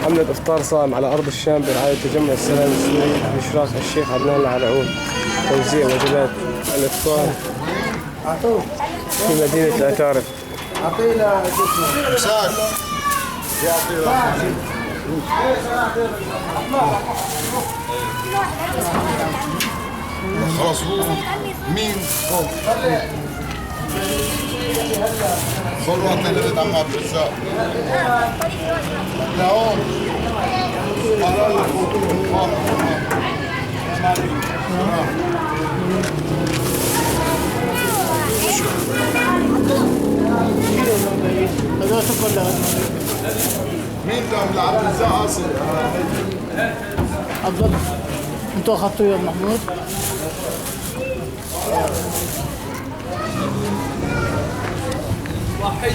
حملة إفطار صائم على أرض الشام برعاية تجمع السلام السوري بإشراف الشيخ عدنان العلعون. توزيع وجبات الإفطار في مدينة العتارف. خلاص مين خلوة اللي بتعمل بالشاء لا هون مين ده عبد الرزاق عاصم عبد الله انتوا اخذتوه يا محمود؟ واحد